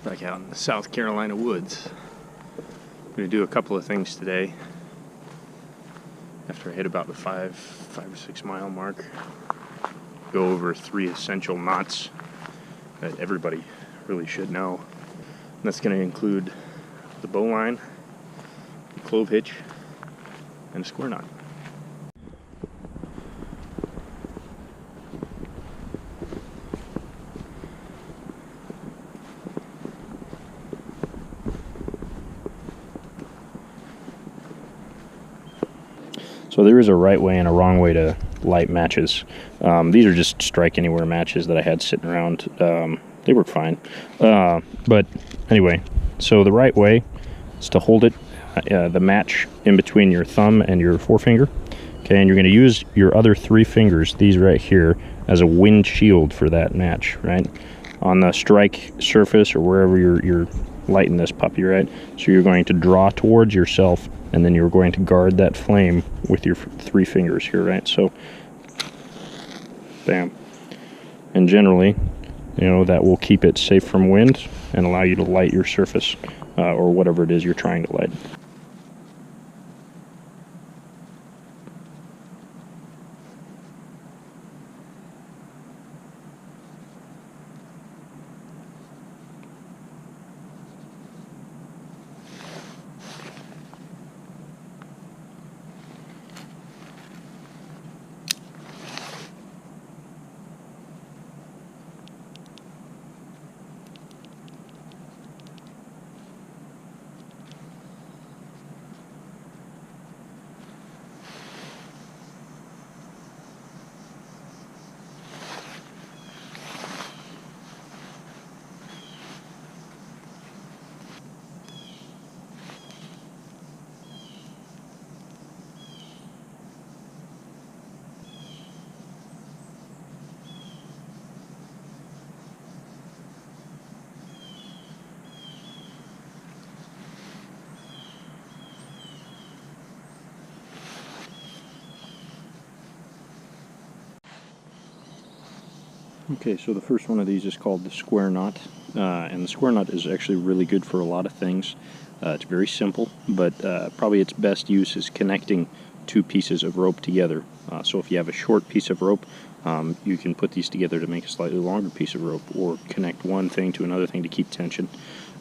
Back out in the South Carolina woods. I'm going to do a couple of things today. After I hit about the 5 or 6 mile mark, go over 3 essential knots that everybody really should know. And that's going to include the bowline, the clove hitch, and a square knot. So there is a right way and a wrong way to light matches. These are just strike anywhere matches that I had sitting around. They work fine. But anyway, so the right way is to hold it, the match in between your thumb and your forefinger. Okay, and you're going to use your other 3 fingers, these right here, as a wind shield for that match, right? On the strike surface or wherever you're lighting this puppy, right? So you're going to draw towards yourself, and then you're going to guard that flame with your 3 fingers here, right? So, bam. And generally, you know, that will keep it safe from wind and allow you to light your surface or whatever it is you're trying to light. Okay, so the first one of these is called the square knot, and the square knot is actually really good for a lot of things. It's very simple, but probably its best use is connecting 2 pieces of rope together. So if you have a short piece of rope, you can put these together to make a slightly longer piece of rope, or connect one thing to another thing to keep tension.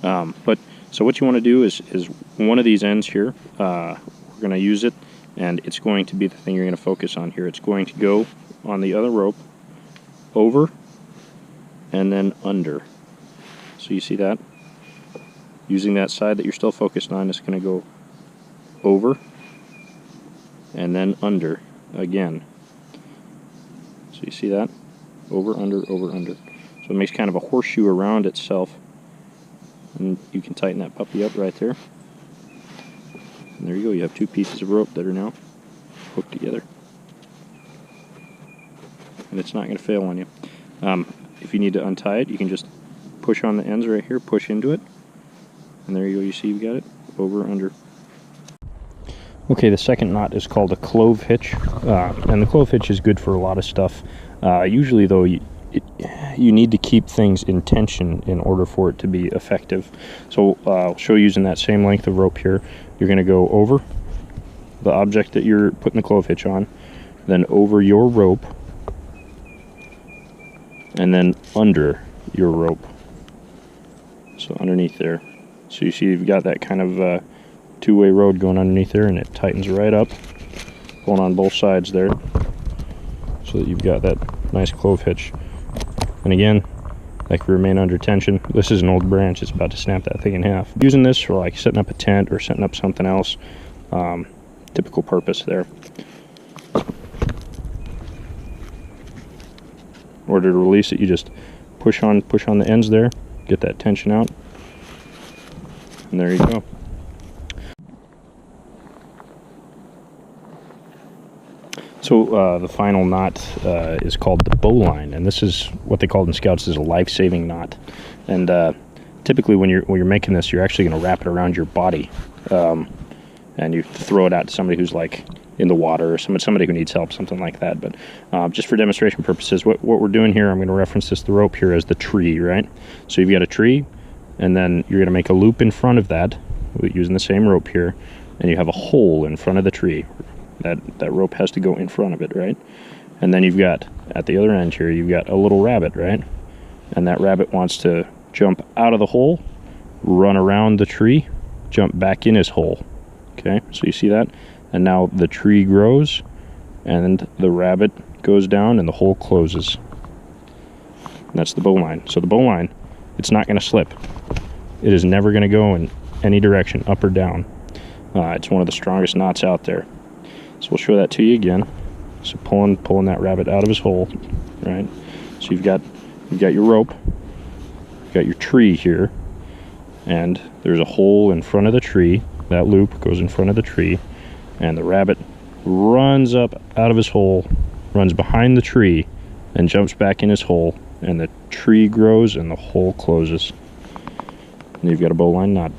So what you want to do is one of these ends here, we're going to use it, and it's going to be the thing you're going to focus on here. It's going to go on the other rope, over, and then under. So you see that? Using that side that you're still focused on, it's going to go over, and then under again. So you see that? Over, under, over, under. So it makes kind of a horseshoe around itself. And you can tighten that puppy up right there. And there you go, you have 2 pieces of rope that are now hooked together. And it's not going to fail on you. If you need to untie it, you can just push on the ends right here, push into it, and there you go, you see you've got it, over, under. Okay, the second knot is called a clove hitch, and the clove hitch is good for a lot of stuff. Usually though, you need to keep things in tension in order for it to be effective. So I'll show you using that same length of rope here. You're going to go over the object that you're putting the clove hitch on, then over your rope, and then under your rope, so underneath there. So you see you've got that kind of 2-way road going underneath there, and it tightens right up, going on both sides there, so that you've got that nice clove hitch. And again, that can remain under tension. This is an old branch, it's about to snap that thing in half. Using this for like setting up a tent or setting up something else, typical purpose there. In order to release it, you just push on the ends there, get that tension out, and there you go. So the final knot is called the bowline, and this is what they call it in Scouts is a life-saving knot. And typically when you're making this, you're actually going to wrap it around your body, and you throw it out to somebody who's like in the water, or somebody who needs help, something like that. But just for demonstration purposes, what we're doing here, I'm going to reference the rope here as the tree, right? So you've got a tree, and then you're going to make a loop in front of that using the same rope here, and you have a hole in front of the tree. That rope has to go in front of it, right? And then you've got, at the other end here, you've got a little rabbit, right? And that rabbit wants to jump out of the hole, run around the tree, jump back in his hole. Okay, so you see that? And now the tree grows, and the rabbit goes down, and the hole closes. And that's the bowline. So the bowline, it's not going to slip. It is never going to go in any direction, up or down. It's one of the strongest knots out there. So we'll show that to you again. So pulling that rabbit out of his hole, right? So you've got your rope, you've got your tree here, and there's a hole in front of the tree. That loop goes in front of the tree, and the rabbit runs up out of his hole, runs behind the tree, and jumps back in his hole, and the tree grows and the hole closes. And you've got a bowline knot.